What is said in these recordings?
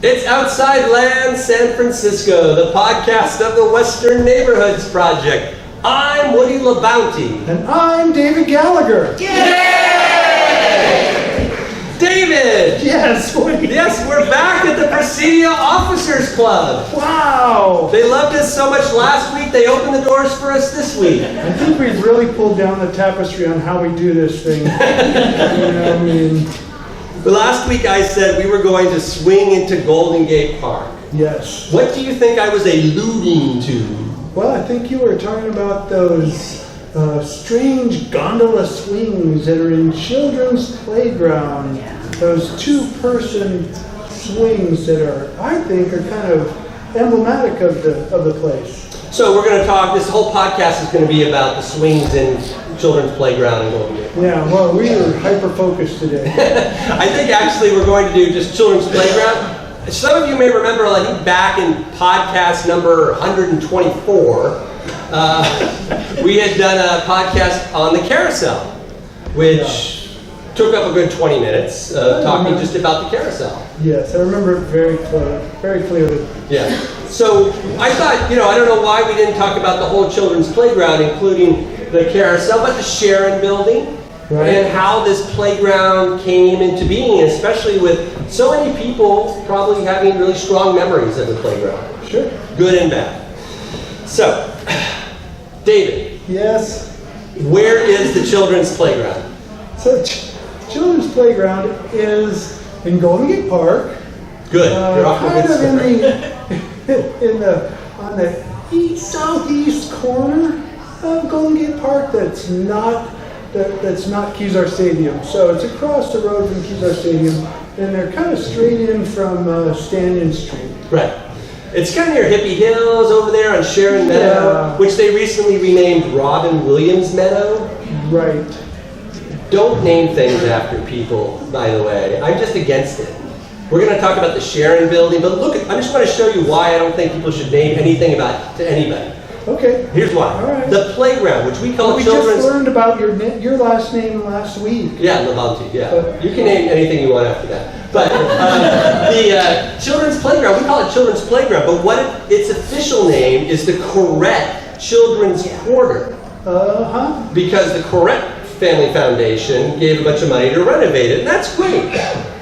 It's Outside Land San Francisco, the podcast of the Western Neighborhoods Project. I'm Woody LaBounty. And I'm David Gallagher. Yay! David! Yes, Woody. Yes, we're back at the Presidio Officers Club. Wow! They loved us so much last week, they opened the doors for us this week. I think we've really pulled down the tapestry on how we do this thing. Last week I said we were going to swing into Golden Gate Park. Yes. What do you think I was alluding to? Well, I think you were talking about those strange gondola swings that are in children's playground. Those two-person swings that are, I think, are kind of emblematic of the place. So we're going to talk, this whole podcast is going to be about the swings in children's playground in Golden Gate. Yeah, well, we are hyper-focused today. I think actually we're going to do just children's playground. Some of you may remember, I think back in podcast number 124, we had done a podcast on the carousel, which took up a good 20 minutes talking just about the carousel. Yes, I remember it very clearly. Yeah. So I thought, I don't know why we didn't talk about the whole children's playground, including the carousel, but the Sharon building. Right. And how this playground came into being, especially with so many people probably having really strong memories of the playground. Sure. Good and bad. So, David. Yes? Where is the children's playground? So, children's playground is in Golden Gate Park. Good. You're off to a good start. On the southeast corner of Golden Gate Park that's not Kezar Stadium. So it's across the road from Kezar Stadium, and they're kind of straight in from Stanton Street. Right. It's kind of near Hippie Hills over there on Sharon Meadow, which they recently renamed Robin Williams Meadow. Right. Don't name things after people, by the way. I'm just against it. We're going to talk about the Sharon building, but look, I just want to show you why I don't think people should name anything to anybody. Okay. Here's why. All right. The playground, which we call we children's... We just learned about your last name last week. Yeah, LaBounty, yeah. You can name anything you want after that. But the children's playground, we call it children's playground, but its official name is the Correct Children's Quarter. Uh-huh. Because the Correct Family Foundation gave a bunch of money to renovate it, and that's great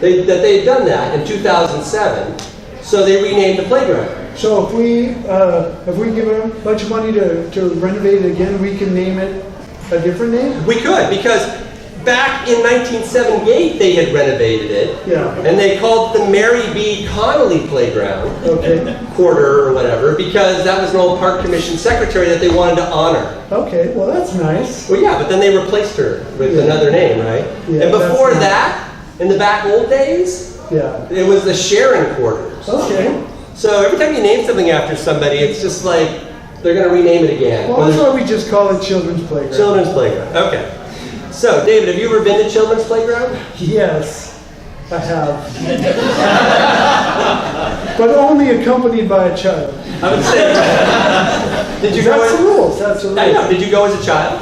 that they've done that in 2007. So they renamed the playground. So if we give a bunch of money to renovate it again, we can name it a different name? We could, because back in 1978 they had renovated it. Yeah. And they called it the Mary B. Connolly Playground. Okay. Quarter or whatever, because that was an old Park Commission secretary that they wanted to honor. Okay, well that's nice. Well, yeah, but then they replaced her with another name, right? Yeah, and before that, in the back old days, it was the Sharon Quarters. Okay. So every time you name something after somebody, it's just like they're going to rename it again. Well, that's why we just call it Children's Playground. Children's Playground, okay. So, David, have you ever been to Children's Playground? Yes, I have. But only accompanied by a child. I would say, did you go That's the rules, that's the rules. I know, did you go as a child?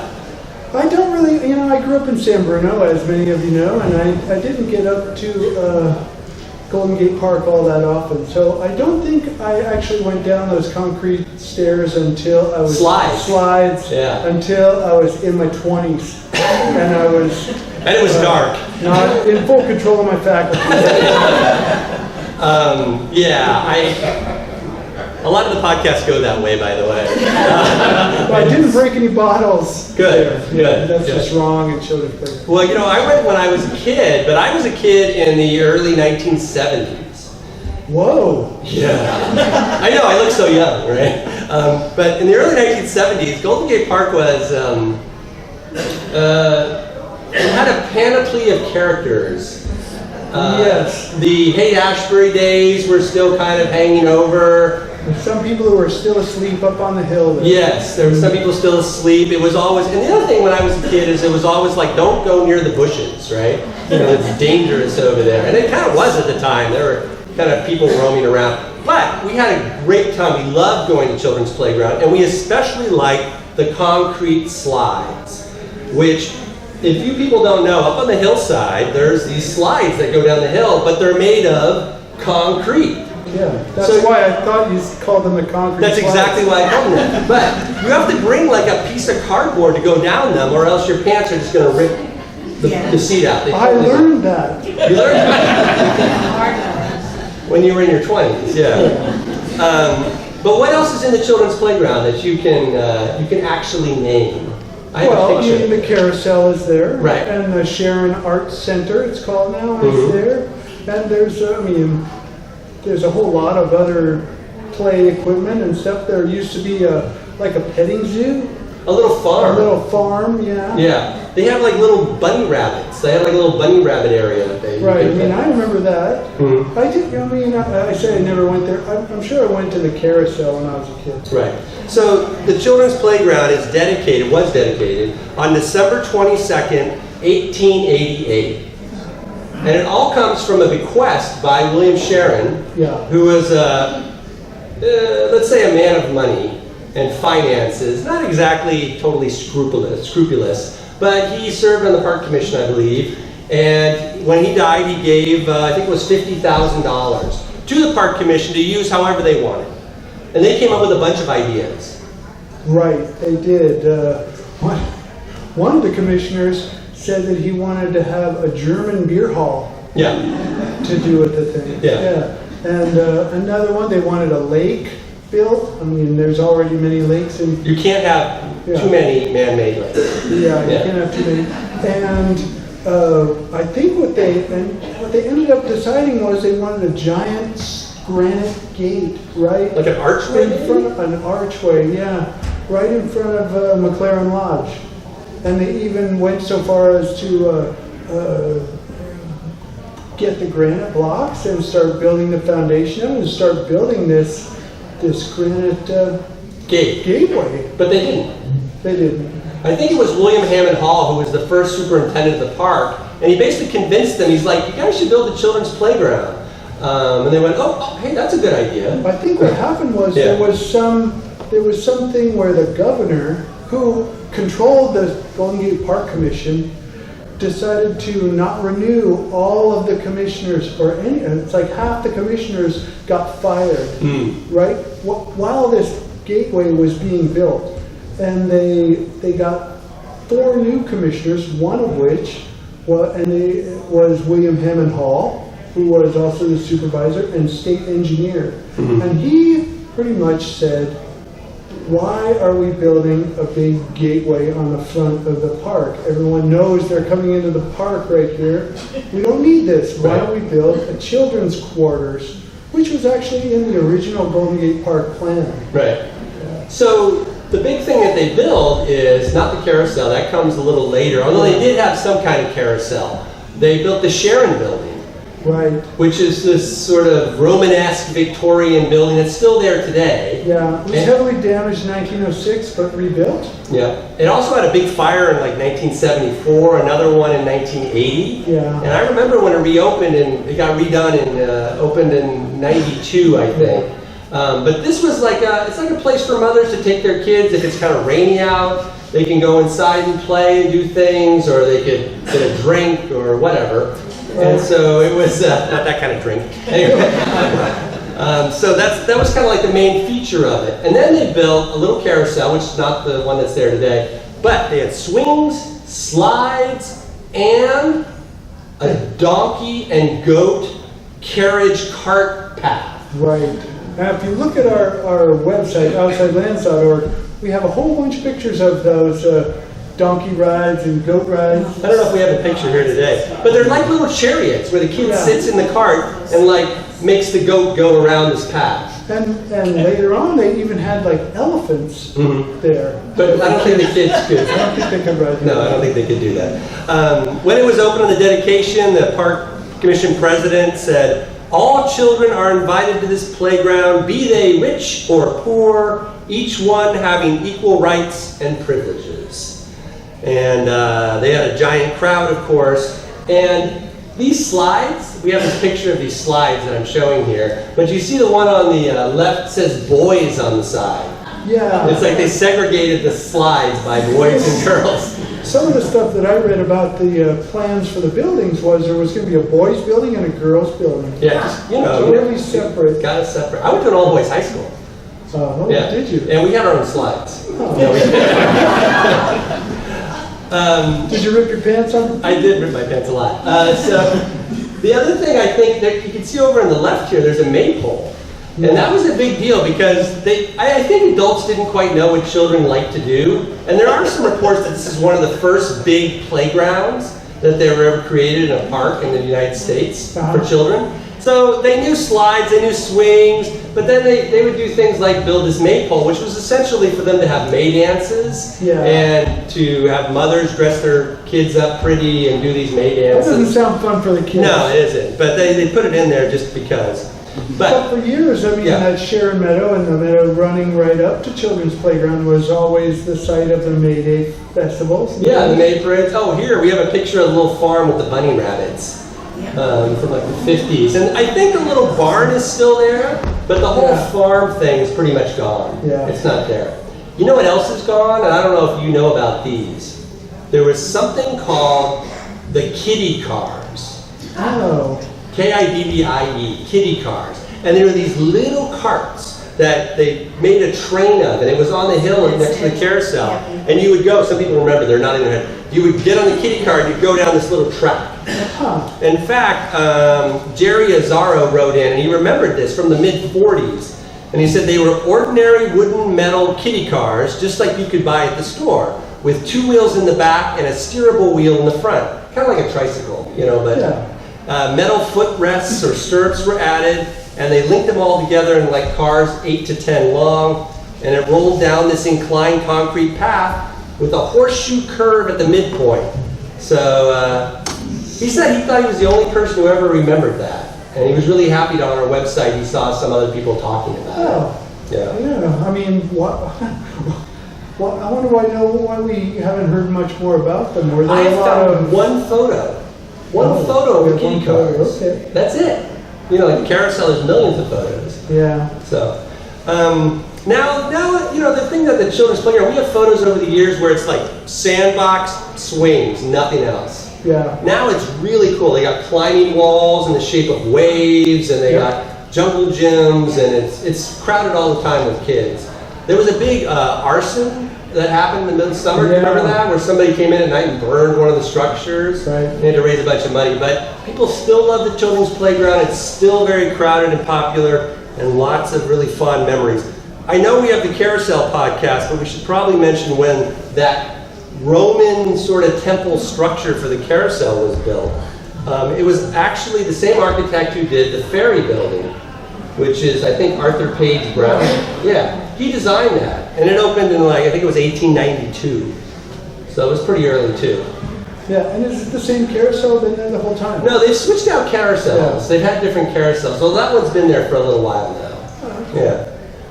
I don't really, I grew up in San Bruno, as many of you know, and I didn't get up to Golden Gate Park all that often. So I don't think I actually went down those concrete stairs until I was... Slides. Yeah. Until I was in my 20s. And I was... And it was dark. Not in full control of my faculties. A lot of the podcasts go that way, by the way. But I didn't break any bottles. Good. That's just wrong in children's playground. Well, I went when I was a kid, but I was a kid in the early 1970s. Whoa. Yeah. I know, I look so young, right? But in the early 1970s, Golden Gate Park was, it had a panoply of characters. Yes. The Haight-Ashbury days were still kind of hanging over. Some people who were still asleep up on the hill. Yes, there were some people still asleep. It was always, and the other thing when I was a kid is it was always like, don't go near the bushes, right? It's dangerous over there. And it kind of was at the time. There were kind of people roaming around. But we had a great time. We loved going to Children's Playground, and we especially liked the concrete slides, which if you people don't know, up on the hillside, there's these slides that go down the hill, but they're made of concrete. Yeah, that's why I thought you called them the concrete That's slides. exactly why I called them that. But you have to bring like a piece of cardboard to go down them, or else your pants are just going to rip the seat out. I learned that. You learned that? When you were in your 20s, yeah. But what else is in the children's playground that you can actually name? I have a picture. The carousel is there. Right. And the Sharon Arts Center, it's called now, is there. And there's, there's a whole lot of other play equipment and stuff. There used to be like a petting zoo. A little farm. A little farm, yeah. Yeah. They have like little bunny rabbits. They have like a little bunny rabbit area that they... Right, I remember that. I did, I say I never went there. I'm sure I went to the carousel when I was a kid. Right. So the children's playground was dedicated on December 22nd, 1888. And it all comes from a bequest by William Sharon, who was, let's say, a man of money and finances, not exactly totally scrupulous, but he served on the Park Commission, I believe, and when he died, he gave, I think it was $50,000 to the Park Commission to use however they wanted. And they came up with a bunch of ideas. Right, they did. One of the commissioners said that he wanted to have a German beer hall to do with the thing. Yeah. And another one, they wanted a lake built. There's already many lakes in... You can't have too many man-made lakes. Yeah, you can't have too many. And I think what they ended up deciding was they wanted a giant granite gate, right? Like an archway? An archway, yeah. Right in front of McLaren Lodge. And they even went so far as to get the granite blocks and start building the foundation and start building this granite gateway. But they didn't. They didn't. I think it was William Hammond Hall who was the first superintendent of the park, and he basically convinced them, he's like, you guys should build a children's playground. And they went, oh, hey, that's a good idea. I think what happened was there was something where the governor, who controlled the Golden Gate Park Commission, decided to not renew all of the commissioners, it's like half the commissioners got fired, right? While this gateway was being built. And they got 4 new commissioners, one of which was William Hammond Hall, who was also the supervisor and state engineer. And he pretty much said, why are we building a big gateway on the front of the park? Everyone knows they're coming into the park right here. We don't need this. Why don't we build a children's quarters, which was actually in the original Golden Gate Park plan. Right. So the big thing that they build is not the carousel. That comes a little later, although they did have some kind of carousel. They built the Sharon building. Right. Which is this sort of Romanesque Victorian building that's still there today. Yeah, it was heavily damaged in 1906, but rebuilt. Yeah. It also had a big fire in like 1974, another one in 1980. Yeah. And I remember when it reopened, and it got redone and opened in 92, I think. But this was it's like a place for mothers to take their kids if it's kind of rainy out. They can go inside and play and do things, or they could get a drink or whatever. And so it was not that kind of drink. Anyway, so that was kind of like the main feature of it. And then they built a little carousel, which is not the one that's there today, but they had swings, slides, and a donkey and goat carriage cart path. Right. Now, if you look at our website, outsidelands.org, we have a whole bunch of pictures of those donkey rides and goat rides. I don't know if we have a picture here today, but they're like little chariots where the kid sits in the cart and makes the goat go around this path. And later on, they even had elephants there. But I don't think the kids could. I don't think they could ride. No, I don't think they could do that. When it was open on the dedication, the Park Commission president said, all children are invited to this playground, be they rich or poor, each one having equal rights and privileges. And they had a giant crowd, of course. And these slides, we have this picture of these slides that I'm showing here. But you see the one on the left says boys on the side. Yeah. It's like they segregated the slides by boys and girls. some of the stuff that I read about the plans for the buildings was there was going to be a boys' building and a girls' building. Yeah, just, Totally separate. Got it separate. I went to an all-boys high school. Oh, Yeah. did you? And we had our own slides. Oh. Yeah, we did. Did you rip your pants on? I did rip my pants a lot. So the other thing I think that you can see over on the left here, there's a maypole. And that was a big deal because I think adults didn't quite know what children like to do. And there are some reports that this is one of the first big playgrounds that they were ever created in a park in the United States for children. So they knew slides, they knew swings, but then they would do things like build this maypole, which was essentially for them to have May dances and to have mothers dress their kids up pretty and do these May dances. That doesn't sound fun for the kids. No, it isn't. But they put it in there just because. But for years, I mean, that Sharon Meadow and the meadow running right up to Children's Playground was always the site of the May Day festivals. Yeah, the May parades. Oh, here we have a picture of a little farm with the bunny rabbits from like the 50s. And I think the little barn is still there, but the whole farm thing is pretty much gone. Yeah. It's not there. You know what else is gone? And I don't know if you know about these. There was something called the Kiddie Cars. Oh. Kiddie, Kiddie Cars. And there were these little carts that they made a train of, and it was on the hill next to the carousel. And you would go, some people remember, they're not in their head, you would get on the kiddie car and you'd go down this little track. In fact, Jerry Azzaro wrote in, and he remembered this from the mid-40s, and he said they were ordinary wooden metal kiddie cars, just like you could buy at the store, with 2 wheels in the back and a steerable wheel in the front. Kind of like a tricycle, but metal footrests or stirrups were added, and they linked them all together in like cars 8 to 10 long, and it rolled down this inclined concrete path with a horseshoe curve at the midpoint. So he said he thought he was the only person who ever remembered that, and he was really happy that on our website he saw some other people talking about it. I mean, what? Well, I wonder why we haven't heard much more about them. Were there I found one photo. One photo of the kiddie cars. Okay. That's it. Like the carousel, there's millions of photos. Yeah. So, now, the thing that the Children's Playground, we have photos over the years where it's like sandbox, swings, nothing else. Yeah. Now it's really cool. They got climbing walls in the shape of waves, and they got jungle gyms, and it's crowded all the time with kids. There was a big arson that happened in the middle of summer. Do you remember that? Where somebody came in at night and burned one of the structures. Right. They had to raise a bunch of money. But people still love the Children's Playground. It's still very crowded and popular, and lots of really fun memories. I know we have the Carousel podcast, but we should probably mention when that Roman sort of temple structure for the carousel was built. It was actually the same architect who did the ferry building, which is, I think, Arthur Page Brown. Yeah, he designed that. And it opened in, I think it was 1892. So it was pretty early, too. Yeah, and is it the same carousel been there the whole time? No, they've switched out carousels. They've had different carousels. So that one's been there for a little while now. Oh, okay. Yeah.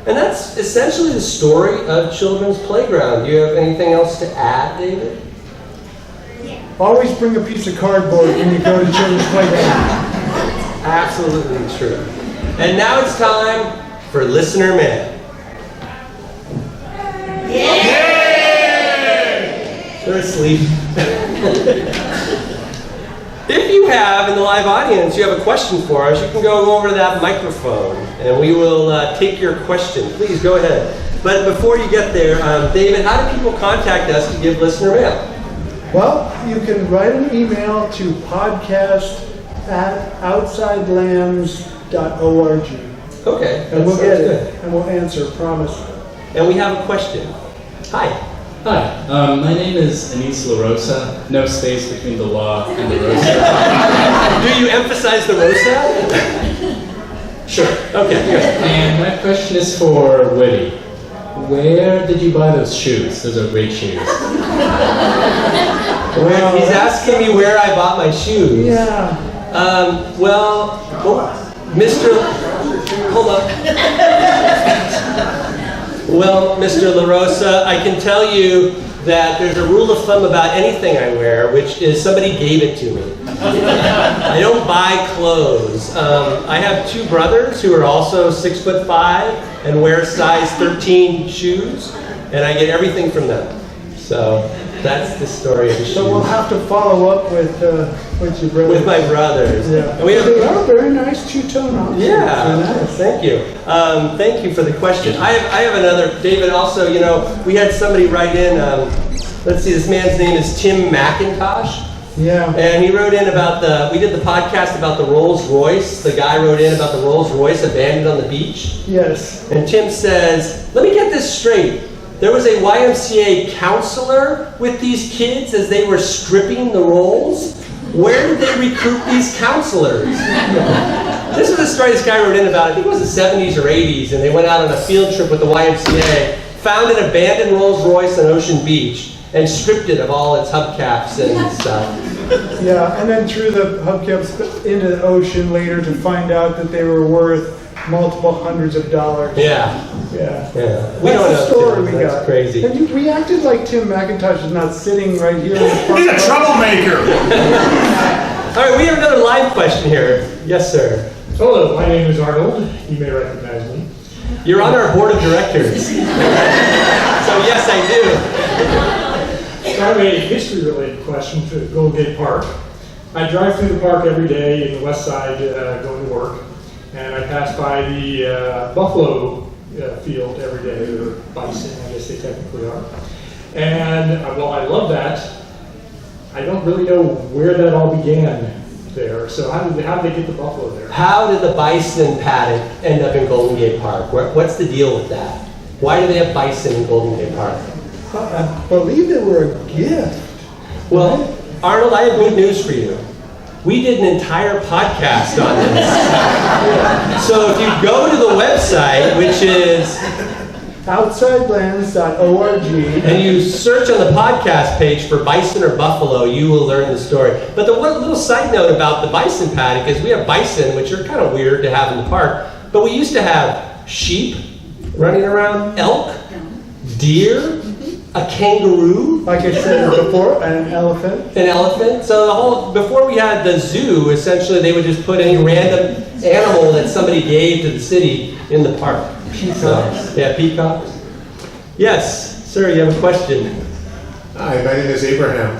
And that's essentially the story of Children's Playground. Do you have anything else to add, David? Always bring a piece of cardboard when you go to Children's Playground. Absolutely true. And now it's time for Listener Mail. They're asleep. If you have, in the live audience, you have a question for us, you can go over to that microphone and we will take your question. Please go ahead. But before you get there, David, how do people contact us to give listener mail? Well, you can write an email to podcast@outsidelambs.org. Okay. And we'll get it, and we'll answer, promise. And we have a question. Hi. Hi, my name is Anis LaRosa, no space between the law and the Rosa. Do you emphasize the Rosa? Sure. Okay, good. And my question is for Woody. Where did you buy those shoes? Those are great shoes. Well, he's asking me where I bought my shoes. Yeah. Well, Mr. LaRosa, I can tell you that there's a rule of thumb about anything I wear, which is somebody gave it to me. I don't buy clothes. I have 2 brothers who are also 6'5" and wear size 13 shoes, and I get everything from them. So That's the story of the shoes. So we'll have to follow up with your brother. With my brothers. Yeah. And we have, They are very nice two-tone options. yeah, They're nice. thank you. Thank you for the question. I have another, David, also, we had somebody write in, let's see, this man's name is Tim McIntosh. Yeah. And he wrote in about we did the podcast about the Rolls Royce. The guy wrote in about the Rolls Royce abandoned on the beach. Yes. And Tim says, let me get this straight. There was a YMCA counselor with these kids as they were stripping the rolls. Where did they recruit these counselors? This is a story this guy wrote in about, I think it was the 70s or 80s, and they went out on a field trip with the YMCA, found an abandoned Rolls Royce on Ocean Beach, and stripped it of all its hubcaps and stuff. Yeah, and then threw the hubcaps into the ocean later to find out that they were worth multiple hundreds of dollars. Yeah. Yeah. Yeah. We don't know the story Tim. we That's got. crazy. And we acted like Tim McIntosh is not sitting right here in the front He's a row. troublemaker. All right, we have another live question here. Yes, sir. Hello, my name is Arnold. You may recognize me. You're on our board of directors. So yes, I do. I have a history-related question for Golden Gate Park. I drive through the park every day in the west side going to work, and I pass by the buffalo field every day, or bison, I guess they technically are. And while I love that, I don't really know where that all began there. So how did they get the buffalo there? How did the bison paddock end up in Golden Gate Park? What's the deal with that? Why do they have bison in Golden Gate Park? I believe they were a gift. Well, Arnold, I have good news for you. We did an entire podcast on this. So if you go to the website, which is Outsidelands.org. and you search on the podcast page for bison or buffalo, you will learn the story. But the one little side note about the bison paddock is we have bison, which are kind of weird to have in the park, but we used to have sheep running around, elk, deer, a kangaroo, Like I said before, an elephant. an elephant. So before we had the zoo, essentially they would just put any random animal that somebody gave to the city in the park. Peacocks. Yeah, peacocks. Yes, sir, you have a question. Hi, my name is Abraham.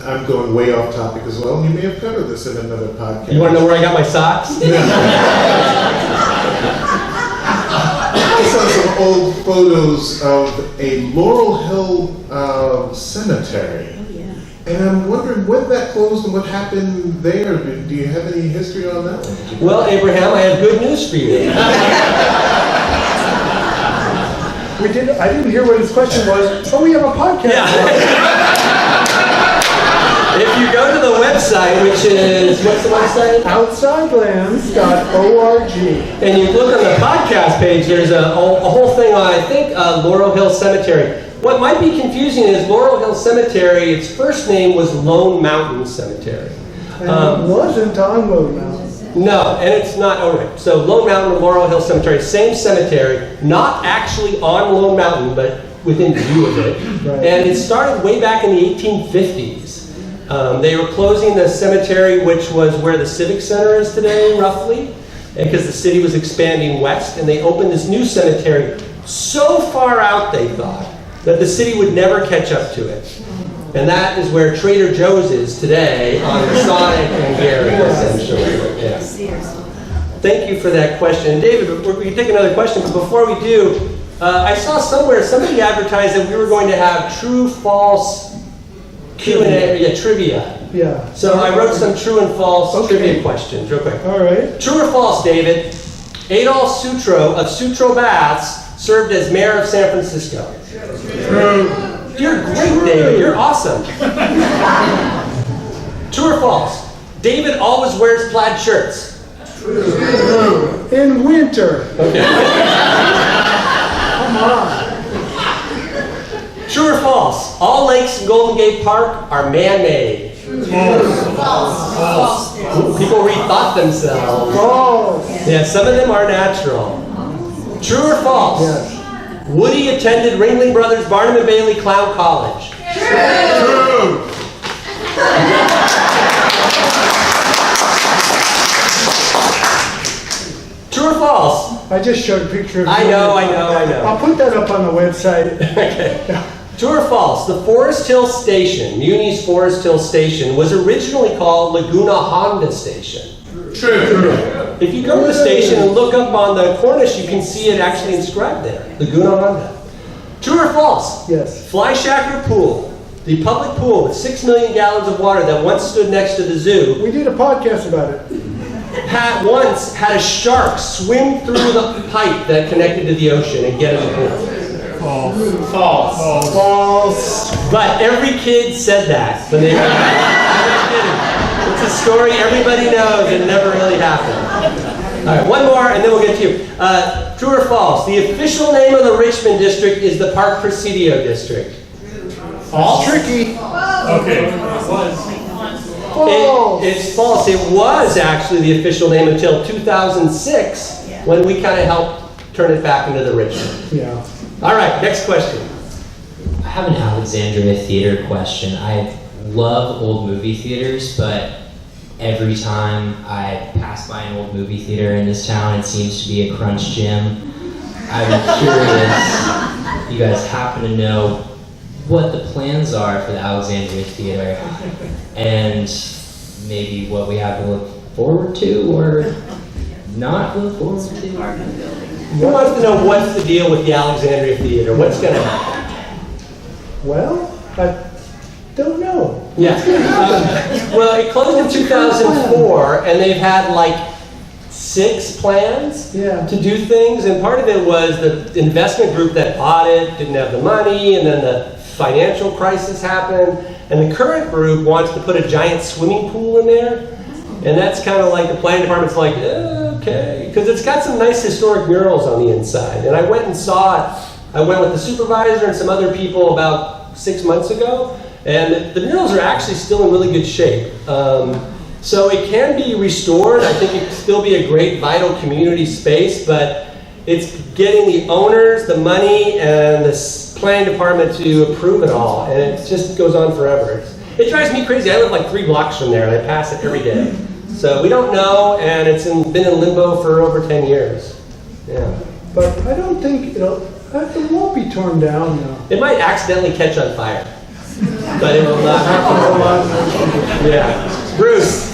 I'm going way off topic as well. You may have covered this in another podcast. You want to know where I got my socks? I saw some old photos of a Laurel Hill cemetery. And I'm wondering when that closed and what happened there. Do you have any history on that one? Well, Abraham, I have good news for you. I didn't hear what his question was. Oh, we have a podcast. Yeah. If you go to the website, which is, what's the website? Outsidelands.org. And you look on the podcast page, there's a whole thing on, I think, Laurel Hill Cemetery. What might be confusing is Laurel Hill Cemetery, its first name was Lone Mountain Cemetery. And it wasn't on Lone Mountain. No, and it's not, all right. So Lone Mountain and Laurel Hill Cemetery, same cemetery, not actually on Lone Mountain, but within view of it. Right. And it started way back in the 1850s. They were closing the cemetery, which was where the Civic Center is today, roughly, because the city was expanding west, and they opened this new cemetery so far out, they thought, that the city would never catch up to it. And that is where Trader Joe's is today on Masonic and Gary, essentially. Yeah. Thank you for that question. David, we can take another question, but before we do, I saw somewhere somebody advertised that we were going to have true, false Q&A, trivia. Yeah. So I wrote some true and false trivia questions, real quick. All right. True or false, David? Adolf Sutro of Sutro Baths served as mayor of San Francisco. True. You're great, David. You're awesome. True or false? David always wears plaid shirts. True. In winter. Okay. Come on. True or false? All lakes in Golden Gate Park are man-made. False. People rethought themselves. False. Yeah, some of them are natural. True or false? Yes. Woody attended Ringling Brothers Barnum and Bailey Clown College. True. True or false? I just showed a picture of I you. know. I'll put that up on the website. Okay. True or false? The Forest Hill Station, Muni's Forest Hill Station, was originally called Laguna Honda Station. True. If you go to the station and look up on the cornice, you can see it actually inscribed there, Laguna Honda. True or false? Yes. Fly Shacker Pool, the public pool with 6 million gallons of water that once stood next to the zoo, We did a podcast about it. once had a shark swim through the pipe that connected to the ocean and get in the pool. False. False. But every kid said that when they I'm not kidding. It's a story everybody knows and it never really happened. All right, one more and then we'll get to you. True or false? The official name of the Richmond district is the Park Presidio district. False. Tricky. Okay. False. It's false. It was actually the official name until 2006 when we kind of helped turn it back into the Richmond. Yeah. All right, next question. I have an Alexandria theater question. I love old movie theaters, but every time I pass by an old movie theater in this town, it seems to be a crunch gym. I'm curious, you guys happen to know what the plans are for the Alexandria Theater and maybe what we have to look forward to or not look forward to? Who wants to know what's the deal with the Alexandria Theater? What's going to happen? Well, I don't know. Yeah. Well, it closed in 2004, and they've had like 6 plans Yeah. to do things, and part of it was the investment group that bought it didn't have the money, and then the financial crisis happened, and the current group wants to put a giant swimming pool in there, and that's kind of like the planning department's like, okay, because it's got some nice historic murals on the inside, and I went and saw it. I went with the supervisor and some other people about 6 months ago, and the murals are actually still in really good shape. So it can be restored. I think it could still be a great, vital community space, but it's getting the owners, the money, and the planning department to approve it all, and it just goes on forever. It drives me crazy. I live like 3 blocks from there, and I pass it every day. So we don't know, and it's been in limbo for over 10 years. Yeah. But I don't think it won't be torn down now. It might accidentally catch on fire, but it will not happen. Yeah. Bruce.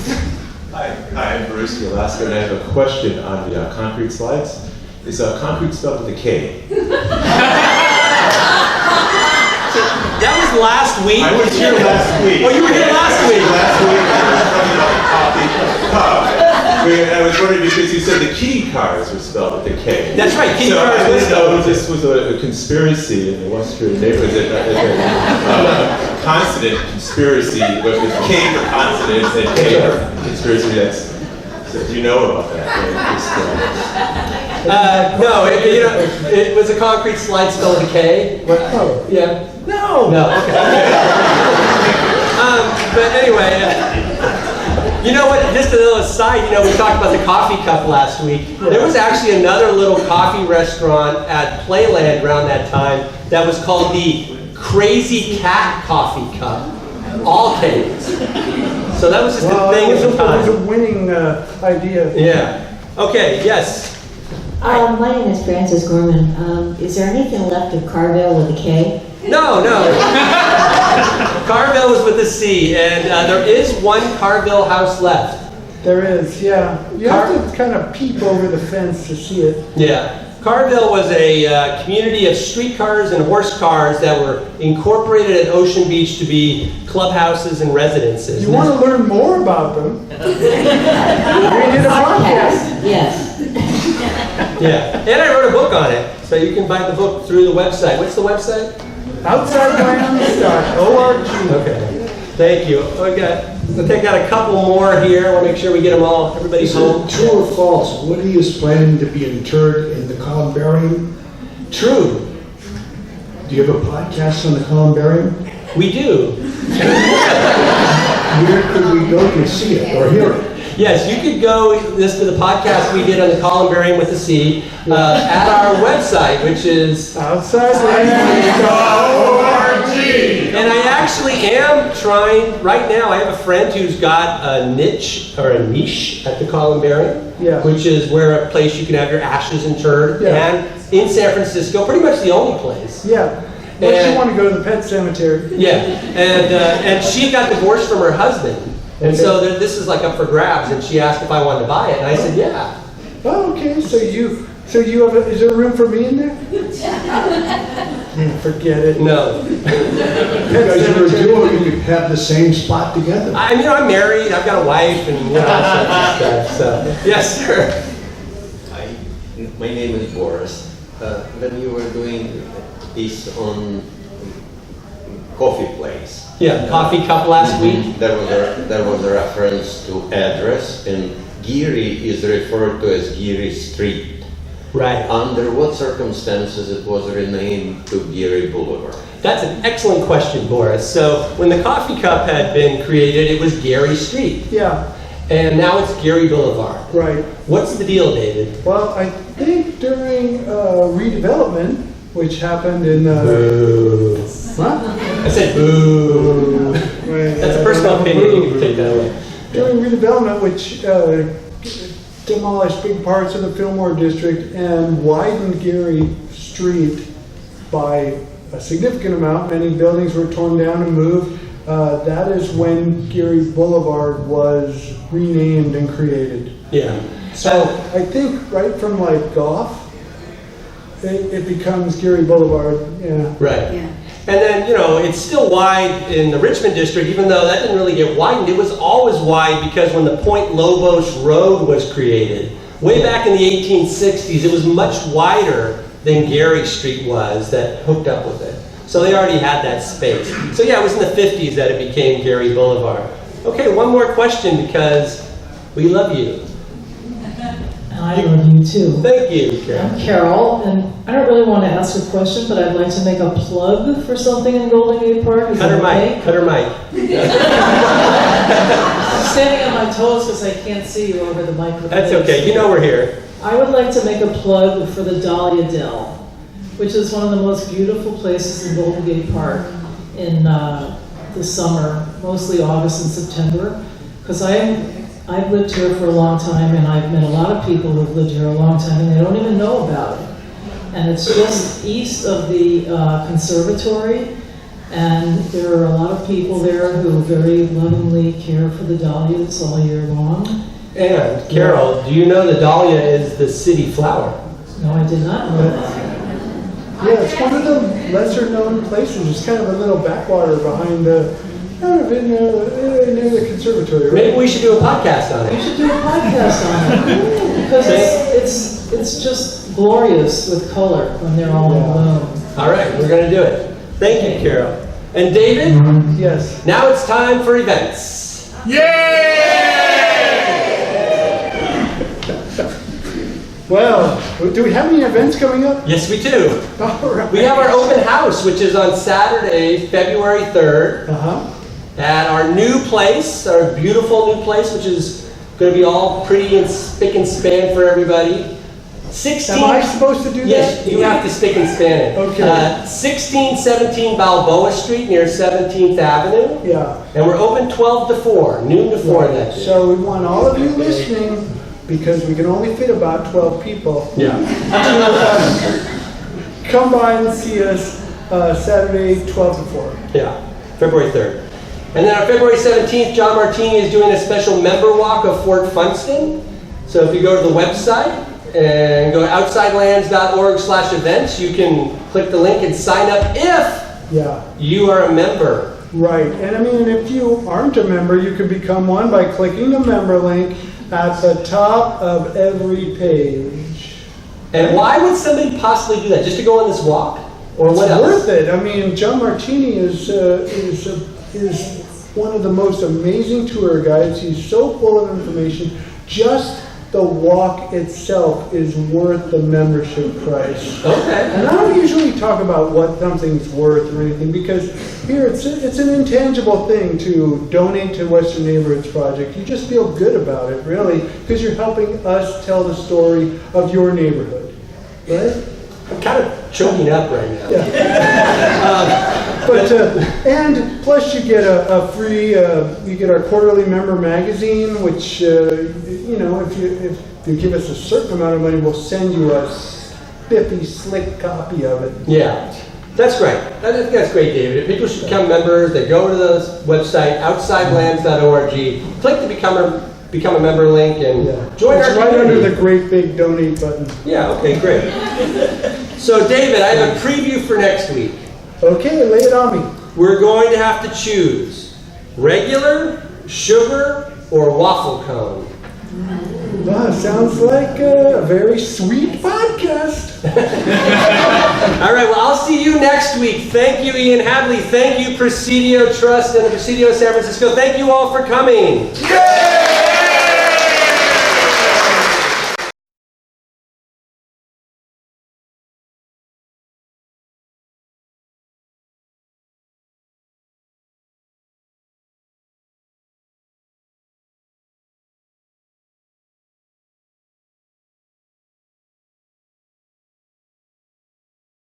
Hi, I'm Bruce, the Alaska, and I have a question on the concrete slides. Is concrete spelled with a K? That was last week. I was here last week. Oh, you were here last week. Last week, I was talking about the coffee cup. And I was wondering because you said the Kiddie Cars were spelled with a K. That's right, Kiddie so Cars I was didn't spelled know with if this was a conspiracy in the Western neighborhood. Is it a consonant conspiracy, but with K for consonant and K for conspiracy? So do you know about that? No, it was a concrete slide spelled with a K. Oh. Yeah. No. No, okay. But anyway, you know what, just a little aside, we talked about the coffee cup last week. There was actually another little coffee restaurant at Playland around that time that was called the Crazy Cat Coffee Cup. All K's. So that was just a thing at the It was time. a winning idea. Yeah. Okay, yes. My name is Frances Gorman. Is there anything left of Carville with a K? No. Carville was with a C, and there is one Carville house left. There is, yeah. You have to kind of peep over the fence to see it. Yeah. Carville was a community of streetcars and horse cars that were incorporated at Ocean Beach to be clubhouses and residences. You want to learn more about them? We did a podcast. Yes. Yeah. And I wrote a book on it, so you can buy the book through the website. What's the website? OutsideLands.org. Okay. Thank you. We'll take out a couple more here. We'll make sure we get them all. Everybody's home. True or false? Woody is planning to be interred in the columbarium. True. Do you have a podcast on the columbarium? We do. Where could we go to see it or hear it? Yes, you could go listen to the podcast we did on the columbarium with the C at our website, which is OutsideLands.org. And I actually am trying, right now I have a friend who's got a niche at the columbarium, Yeah. which is where a place you can have your ashes interred, Yeah. and in San Francisco, pretty much the only place. Yeah. Unless you want to go to the pet cemetery. Yeah, and she got divorced from her husband, and so this is like up for grabs. And she asked if I wanted to buy it, and I said yeah. Oh, okay. So you have is there room for me in there? Forget it. No. Because you're a duo, you could have the same spot together. I'm married. I've got a wife, and all sorts of stuff. So yes, sir. My name is Boris. When you were doing this on coffee place. Yeah, coffee cup last week. There was a reference to address, and Geary is referred to as Geary Street. Right. Under what circumstances it was renamed to Geary Boulevard? That's an excellent question, Boris. So when the coffee cup had been created, it was Gary Street. Yeah. And now it's Gary Boulevard. Right. What's the deal, David? Well, I think during redevelopment, which happened in... Boo. What? I said boo. That's a personal opinion. You can take that away. During redevelopment, which demolished big parts of the Fillmore district and widened Gary Street by a significant amount. Many buildings were torn down and moved. That is when Gary Boulevard was renamed and created. Yeah. So I think right from like Goff, it becomes Gary Boulevard. Yeah. Right. Yeah. And then, it's still wide in the Richmond district, even though that didn't really get widened. It was always wide because when the Point Lobos Road was created, way back in the 1860s, it was much wider than Gary Street was that hooked up with it. So they already had that space. So yeah, it was in the 50s that it became Gary Boulevard. Okay, one more question because we love you. I love you too. Thank you, Carol. I'm Carol, and I don't really want to ask a question, but I'd like to make a plug for something in Golden Gate Park. Cut her mic. I'm standing on my toes because I can't see you over the microphone. That's okay. We're here. I would like to make a plug for the Dahlia Dell, which is one of the most beautiful places in Golden Gate Park in the summer, mostly August and September, because I've lived here for a long time, and I've met a lot of people who've lived here a long time, and they don't even know about it. And it's just east of the conservatory, and there are a lot of people there who very lovingly care for the dahlias all year long. And, Carol, do you know the dahlia is the city flower? No, I did not know that. Yeah, it's one of the lesser-known places. It's kind of a little backwater behind the... near the conservatory, right? Maybe we should do a podcast on it. We should do a podcast on it. Because it's just glorious with color when they're all in bloom. All right, we're going to do it. Thank you, Carol. And David? Yes. Now it's time for events. Well, do we have any events coming up? Yes, we do. All right. We have our open house, which is on Saturday, February 3rd. At our new place, our beautiful new place, which is going to be all pretty and spick and span for everybody. Am I supposed to do that? Yes, you have to stick and span it. Okay. 1617 Balboa Street near 17th Avenue. Yeah. And we're open 12 to 4, noon to 4 that day. So we want all of you listening, because we can only fit about 12 people. Yeah. Come by and see us Saturday, 12 to 4. Yeah, February 3rd. And then on February 17th, John Martini is doing a special member walk of Fort Funston. So if you go to the website and go to outsidelands.org/events, you can click the link and sign up if you are a member. Right, and I mean, if you aren't a member, you can become one by clicking the member link at the top of every page. And why would somebody possibly do that? Just to go on this walk? Or what else? It's worth it. I mean, John Martini is one of the most amazing tour guides. He's so full of information. Just the walk itself is worth the membership price. Okay. And I don't usually talk about what something's worth or anything, because here it's an intangible thing to donate to Western Neighborhoods Project. You just feel good about it, really, because you're helping us tell the story of your neighborhood, right? I'm kind of choking up right now. Yeah. And plus you get a free, you get our quarterly member magazine, which, if you give us a certain amount of money, we'll send you a spiffy, slick copy of it. Yeah. That's great. I think that's great, David. If people should become members, they go to the website, outsidelands.org, click the become a member link, and join It's our right community. under the great big donate button. Yeah, okay, great. So, David, I have a preview for next week. Okay, lay it on me. We're going to have to choose regular, sugar, or waffle cone. Wow, sounds like a very sweet podcast. All right, well, I'll see you next week. Thank you, Ian Hadley. Thank you, Presidio Trust and the Presidio San Francisco. Thank you all for coming. Yay!